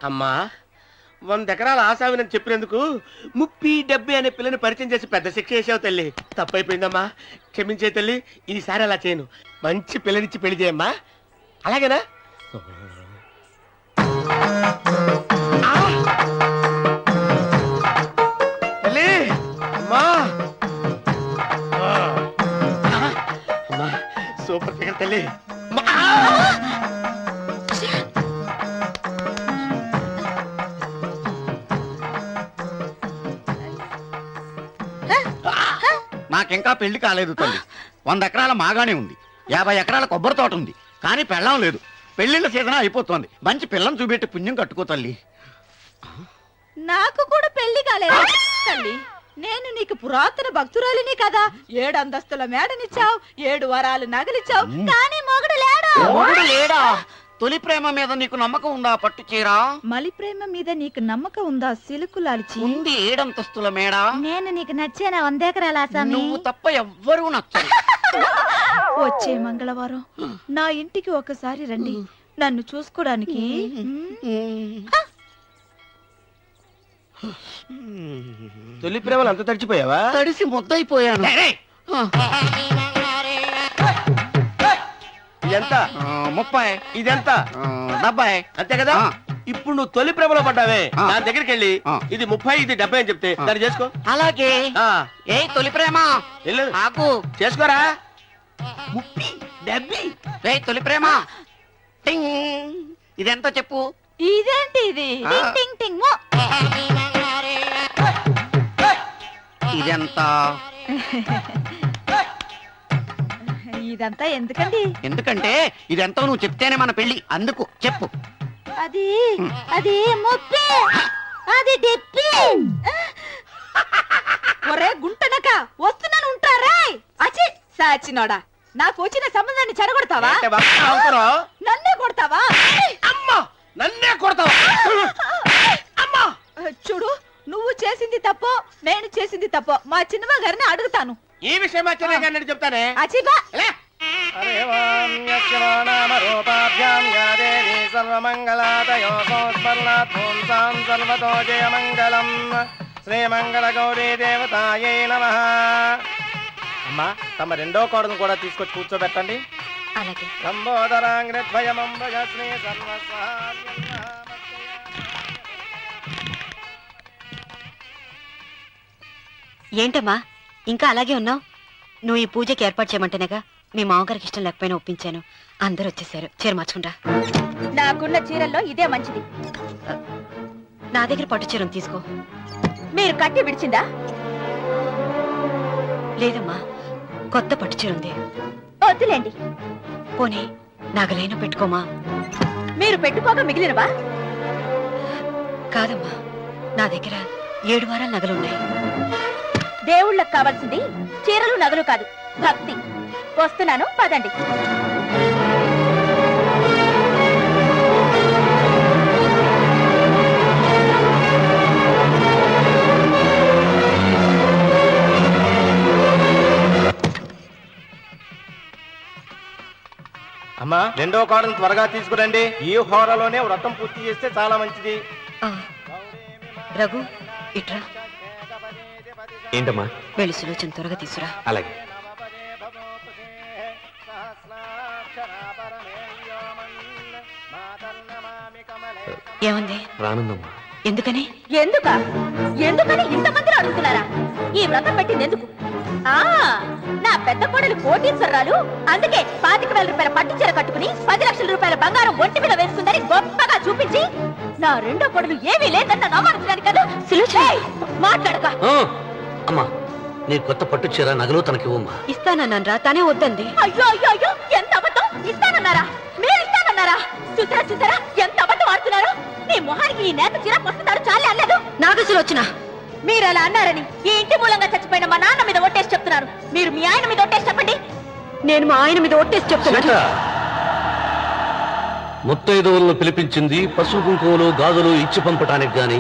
అమ్మా 100 ఎకరాల ఆశావినని చెప్పినందుకు 30-70 అనే పిల్లని పరిచయం చేసి పెద్ద శిక్ష చేసావు తల్లి. తప్పైపోయిందమ్మా, క్షమించే తల్లి. ఈసారి అలా చేయను. మంచి పిల్లనిచ్చి పెళ్లి చేయమ్మా, అలాగేనా? తల్లి అమ్మా, అమ్మా సూపర్ ఫిగర్ తల్లి. నాకింకా పెళ్లి కాలేదు తల్లి. 100 ఎకరాల మాగానే ఉంది, 50 ఎకరాల కొబ్బరి తోట ఉంది, కానీ పెళ్ళం లేదు. పెళ్లిళ్ళ సీజన్ అయిపోతుంది. మంచి పిల్లని చూపెట్టి పుణ్యం కట్టుకో తల్లి. నాకు కూడా పెళ్లి కాలేదు తల్లి. నేను నీకు పురాతన భక్తురాలిని కదా. 7 అంతస్తుల మేడనిచ్చావు, 7 వరాలు నగలిచ్చావు, కానీ మొగుడు లేడా? మొగుడు లేడా? తొలి ప్రేమ మీద నీకు నమ్మకం ఉందా పట్టు చీర? మలి ప్రేమ మీద నీకు నమ్మకం ఉందా సిలుకు లాల్చి? ఉంది 7 అంతస్తుల మేడ. నేను నీకు నచ్చేనా 100 ఎకరాల ఆసామి? నువ్వు తప్ప ఎవ్వరూ నచ్చరు. వచ్చే మంగళవారం నా ఇంటికి ఒకసారి రండి, నన్ను చూసుకోడానికి. తొలి ప్రేమలు అంత తడిచిపోయావా? తడిసి ముద్దయిపోయాను. ఇదెంత? 30. ఇదెంత? 70. అంతే కదా. ఇప్పుడు నువ్వు తొలి ప్రేమలో పడ్డావే, దాని దగ్గరికి వెళ్ళి ఇది 30 ఇది 70 అని చెప్తే దాన్ని చేసుకో. అలాగే. ఏ తొలి ప్రేమ ఆకు చేసుకోరా. 30 70. ఏ తొలి ప్రేమ ఇదెంత చెప్పు. ఇదేంటి ఇది? టింగ్ టింగ్ టింగ్ మో. ఇదెంత? ఇదంతా ఎందుకండి? ఎందుకంటే ఇదెంతో నువ్వు చెప్తేనే మన పెళ్లి, అందుకు చెప్పు. అది అది 30, అది 70. ఒరే గుంటనక వస్తున్నాను, ఉంటారా? అచి సాచినోడా, నాకు వచ్చిన సంబంధాన్ని చెడగొడతావా? నన్నే కొడతావా? అమ్మా నన్నే కొడతావా? అమ్మా చూడు, నువ్వు చేసింది తప్పో నేను చేసింది తప్పో మా చిన్నమ్మ గారిని అడుగుతాను. ఈ విషయం మా చిన్న గారిని చెప్తానే. అచిబా శ్రీమంగళ గౌరీ దేవతాయై నమః. అమ్మా తమ రెండో కోడను కూడా తీసుకొచ్చి కూర్చోబెట్టండి. అలాగే. ఏంటమ్మా ఇంకా అలాగే ఉన్నావు? నువ్వు ఈ పూజకి ఏర్పాటు చేయమంటేనేగా మీ మామగారికి ఇష్టం లేకపోయినా ఒప్పించాను. అందరూ వచ్చేసారు. చీర మార్చుకుంటా. నాకున్న చీరల్లో ఇదే మంచిది. నా దగ్గర పట్టు చీరను తీసుకో. మీరు కట్టి విడిచిందా? లేదమ్మా, కొత్త పట్టు చీర ఉంది. వద్దులేండి. పోనీ నగలైనా పెట్టుకోమా. మీరు పెట్టుకోక మిగిలినవా? కాదమ్మా, నా దగ్గర 7 వారాల నగలున్నాయి. దేవుళ్ళకు కావాల్సింది చీరలు నగలు కాదు, భక్తి. వస్తున్నాను, పదండి. అమ్మా రెండో కోడను త్వరగా తీసుకురండి. ఈ హోరాలోనే వ్రతం పూర్తి చేస్తే చాలా మంచిది. రఘు ఇట్రా. ఏంటమ్మా? వెళ్ళి సులోచన త్వరగా తీసురా. అలాగే. ఏమంది? రానుందమ్మా. ఎందుకని? ఎందుకని ఇంతమంది అడుగుతున్నారా? ఈ వ్రతం పెట్టింది ఎందుకు? నా పెద్ద కోడలు కోటీశ్వరరాలు, అందుకే 25,000 రూపాయల పట్టు చీర కట్టుకుని 10 లక్షల రూపాయల బంగారం ఒంటి మీద వేస్తుందని గొప్పగా చూపించి నా రెండో కోడలు ఏమీ లేదన్న నమ్మకం కదా. మాట్లాడక. అమ్మా నీ కొత్త పట్టు చీర నగలు తనకి ఇవ్వమ్మా. ఇస్తానన్నారా, తానే వద్దంది. అయ్యో అయ్యో అయ్యో, ఎంత అబద్ధం! ఇస్తానన్నారా? మీరు ఇస్తానన్నారా? చూసారా చూసారా ఎంత అబద్ధం ఆడుతున్నారు? మీ మొహానికి ఈ నేత చీర వస్తున్నారు చాలే అనలేదు. నాగసులు వచ్చిన మీరు అలా అన్నారని ఈ ఇంటి మూలంగా చచ్చిపోయిన మా నాన్న మీద ఒట్టేసి చెప్తున్నారు. మీరు మీ ఆయన మీద ఒట్టేసి చెప్పండి. నేను మా ఆయన మీద ఒట్టేసి చెప్తున్నా. ముత్తైదువులను పిలిపించింది పసుపు కుంకుమలు గాజులు ఇచ్చి పంపటానికి గాని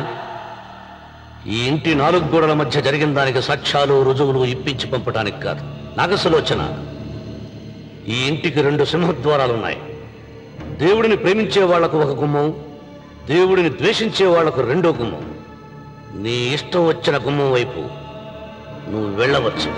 ఈ ఇంటి 4 గోడల మధ్య జరిగిన దానికి సాక్ష్యాలు రుజువులు ఇప్పించి పంపటానికి కాదు. నాగసులోచన, ఈ ఇంటికి 2 సింహద్వారాలున్నాయి. దేవుడిని ప్రేమించే వాళ్లకు ఒక గుమ్మం, దేవుడిని ద్వేషించే వాళ్లకు రెండో గుమ్మం. నీ ఇష్టం వచ్చిన గుమ్మం వైపు నువ్వు వెళ్ళవచ్చు.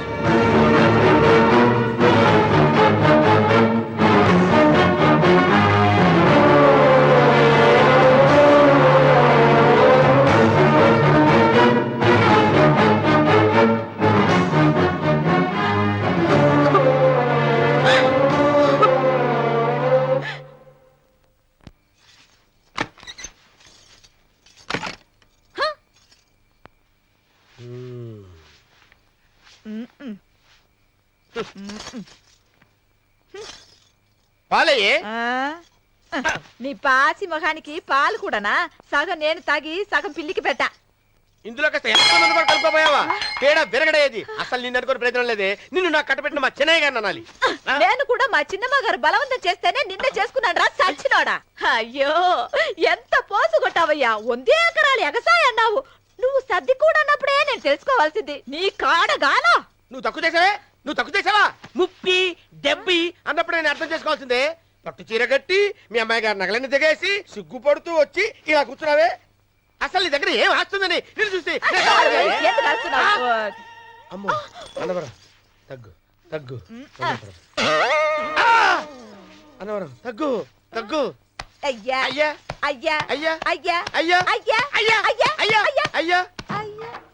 పాలయ్యే నీ పాసి మొహానికి పాలు కూడానా? సగం నేను తాగి సగం పిల్లికి పెట్టా. ఇందులో కాస్త ఎంత మంది కూడా కలుపుకోపోయావా? తేడా విరగడేది. అసలు నిన్ను అనుకుని ప్రయత్నం లేదే. నిన్ను నాకు కట్టబెట్టిన మా చెన్నయ్య గారిని అనాలి. నేను కూడా మా చిన్నమ్మ గారు బలవంతం చేస్తేనే నిన్నే చేసుకున్నాడు రా చచ్చినోడా. అయ్యో ఎంత పోసు కొట్టావయ్యా. 100 ఎకరాలు ఎగసాయ అన్నావు. నువ్వు సర్ది కూడా అన్నప్పుడే నేను తెలుసుకోవాల్సింది. నీ కాడగానా? నువ్వు తక్కువ చేసావే? నువ్వు తక్కువ చేసావా? 30, 70 అన్నప్పుడు నేను అర్థం చేసుకోవాల్సిందే. పట్టు చీర కట్టి మీ అమ్మాయి గారి నగలని దిగేసి సిగ్గుపడుతూ వచ్చి ఇలా కూర్చున్నావే. అసలు నీ దగ్గర ఏం వస్తుందని నేను చూసి ఎందుకు అరుస్తున్నావు? అమ్మో అన్నవరం తగ్గు తగ్గు అన్నవరం తగ్గు తగ్గు. అయ్యా అయ్యా అయ్యా అయ్యా అయ్యా అయ్యా అయ్యా అయ్యా అయ్యా అయ్యా అయ్యా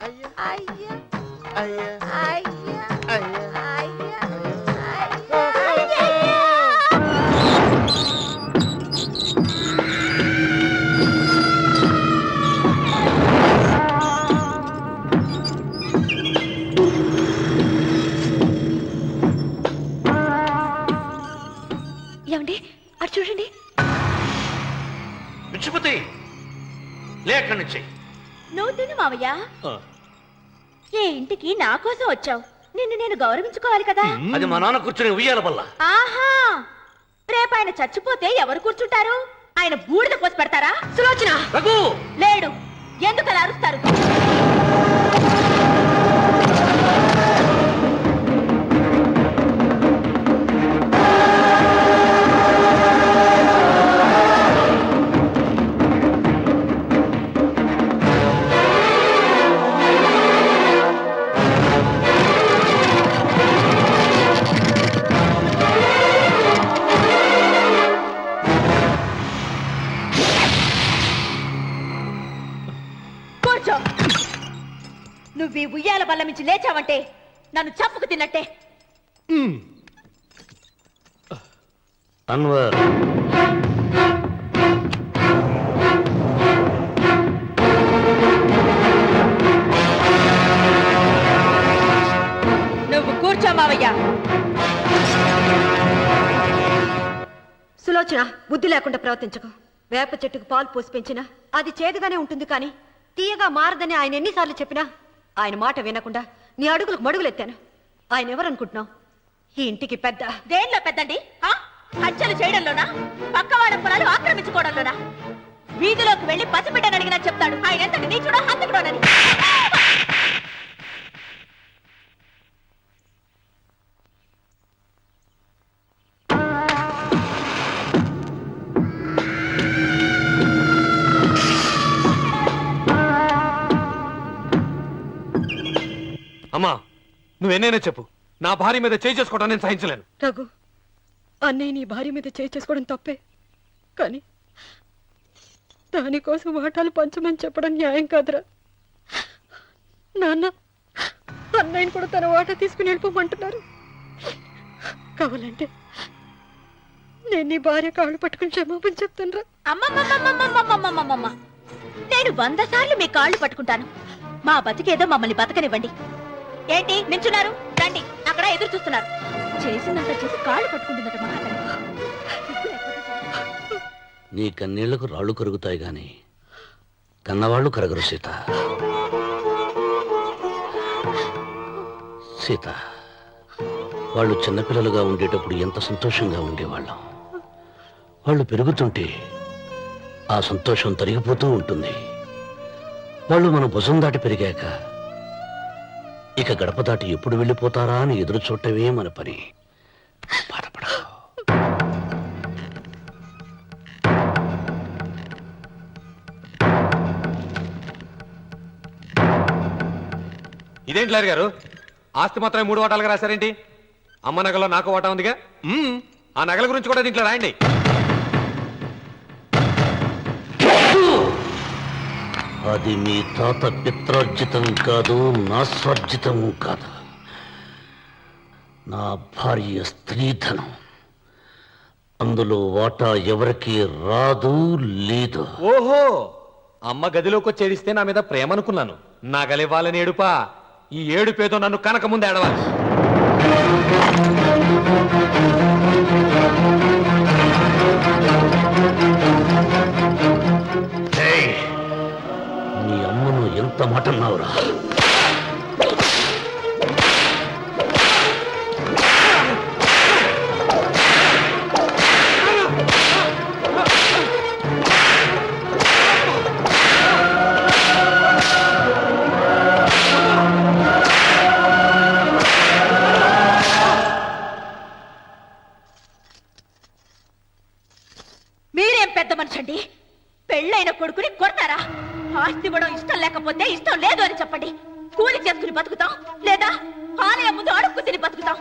అయ్యా అయ్యా అయ్యా అయ్యా అయ్యా అయ్యా అయ్యా ఏమండి అటు చూడండి. పిచ్చిపోతే లే అక్కడి నుంచి. నువ్వు తిను మావయ్య. ఏ ఇంటికి నా కోసం వచ్చావు. నిన్ను నేను గౌరవించుకోవాలి కదా. అది మా నాన్న కూర్చుని ఉయ్యాల వల్ల. ఆహా రేపు ఆయన చచ్చిపోతే ఎవరు కూర్చుంటారు? ఆయన బూడిద పోసి పెడతారా? సులోచన రఘు లేడు. ఎందుకలా అరుస్తారు? నువ్వు ఈ ఉయ్యాల బల్ల మించి లేచావంటే నన్ను చంపుకు తిన్నట్టే. అన్వర్ నువ్వు కూర్చో మావయ్య. సులోచన, బుద్ధి లేకుండా ప్రవర్తించకు. వేప చెట్టుకు పాలు పోసి పెంచినా అది చేదుగానే ఉంటుంది, కానీ తీయగా మారదని ఆయన ఎన్నిసార్లు చెప్పినా ఆయన మాట వినకుండా నీ అడుగులకు మడుగులెత్తాను. ఆయన ఎవరనుకుంటున్నావు? ఈ ఇంటికి పెద్ద. దేనిలో పెద్దండి? హత్యలు చేయడంలోనా? పక్కవాడ పొలాలు ఆక్రమించుకోవడంలోనా? వీధిలోకి వెళ్లి పసిబిడ్డని అడిగినా చెప్తాడు ఆయన ఎంతటి నీచుడో హంతకుడోనని. అమ్మా, నువ్వెన్నైనా చెప్పు, నా భార్య మీద చేయి చేసుకోవడం నేను సహించలేను. రఘు, అన్నయ్య నీ భార్య మీద చేయి చేసుకోవడం తప్పే, కానీ దానికోసం వాటాలు పంచమని చెప్పడం న్యాయం కాదురా. నాన్న అన్నయ్యని కూడా తన వాటా తీసుకుని వెళ్ళిపోమంటున్నారు. కావాలంటే నేను నీ భార్య కాళ్ళు పట్టుకుని క్షమాపణ చెప్తాను. అమ్మమ్మమ్మమ్మమ్మమ్మమ్మమ్మమ్మ, నేను 100 సార్లు మీ కాళ్ళు పట్టుకుంటాను. మా బతికేదో మమ్మల్ని బతకనివ్వండి. ఏంటి నించున్నారు? రండి, అక్కడ ఎదురు చూస్తున్నారు. చేసినంత చేసి కాళ్ళు పట్టుకుంటుందట మహాతల్లి. నీ కన్నీళ్లకు రాళ్ళు కరుగుతాయి గాని కన్నవాళ్ళు కరగరు సీత. సీత, వాళ్ళు చిన్నపిల్లలుగా ఉండేటప్పుడు ఎంత సంతోషంగా ఉండేవాళ్ళం. వాళ్ళు పెరుగుతుంటే ఆ సంతోషం తరిగిపోతూ ఉంటుంది. వాళ్ళు మన భుజం దాటి పెరిగాక ఇక గడప దాటి ఎప్పుడు వెళ్ళిపోతారా అని ఎదురు చూడటమే మన పని. బాధపడకు. ఇదేంటి లాయర్ గారు, ఆస్తి మాత్రమే 3 వాటాలుగా రాశారేంటి? అమ్మ నగలో నాకు వాటా ఉందిగా. ఆ నగల గురించి కూడా దీంట్లో రాయండి. అది మీ తాత పిత్రార్జితం కాదు, నా స్వార్జితం కాదు. నా భార్య స్త్రీధనం. అందులో వాటా ఎవరికి రాదు లేదు. ఓహో, అమ్మ గదిలోకి వచ్చి ఏడిస్తే నా మీద ప్రేమ అనుకున్నాను. నగలివ్వాలని ఏడుపా. ఈ ఏడుపేదో నన్ను కనక ముందు ఏడవాలి. ఏయ్, మీ అమ్మను ఎంత మాట అన్నావురా? మీరేం పెద్ద మనిషి అండి? పెళ్ళైన కొడుకుని కొడతారా? ఆస్తి ఇవ్వడం ఇష్టం లేకపోతే ఇష్టం లేదు అని చెప్పండి. కూలి చేసుకుని బతుకుతాం, లేదా ఆలయం ముందు అడుక్కు తిని బతుకుతాం.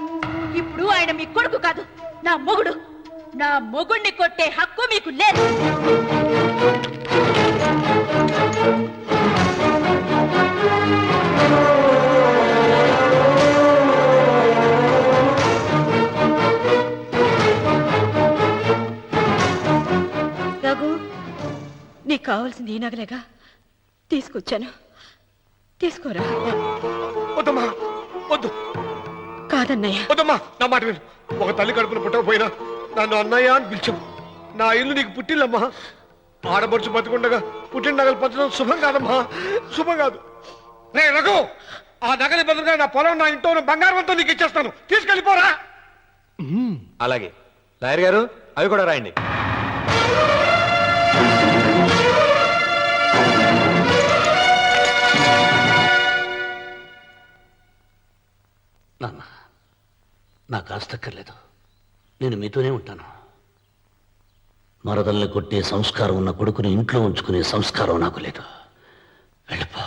ఇప్పుడు ఆయన మీ కొడుకు కాదు, నా మొగుడు. నా మొగుణ్ణి కొట్టే హక్కు మీకు లేదు. రఘు, నీకు కావాల్సింది ఈ నగలేగా, తీసుకొచ్చాను. తీసుకోరా. వద్దమ్మా, వద్దు. కాదన్నయ్య. వద్దమ్మా, నా మాట విను. ఒక తల్లి కడుపున పుట్టకపోయినా నన్ను అన్నయ్య అని పిలిచావు. నా ఇల్లు నీకు పుట్టిల్లమ్మా. ఆడపడుచు బతికుండగా పుట్టిన నగలు పంచడం శుభం కాదమ్మా, శుభం కాదు. రే రఘు, ఆ నగలి బదులుగా నా పొలం, నా ఇంట్లో బంగారం అంతా నీకు ఇచ్చేస్తాను. తీసుకెళ్ళిపోరా. అలాగే లాయర్ గారు, అవి కూడా రాయండి. నాన్న, నాకు ఆస్తక్కర్లేదు. నేను మీతోనే ఉంటాను. మరదల్ని కొట్టే సంస్కారం ఉన్న కొడుకుని ఇంట్లో ఉంచుకునే సంస్కారం నాకు లేదు. వెళ్ళిపో.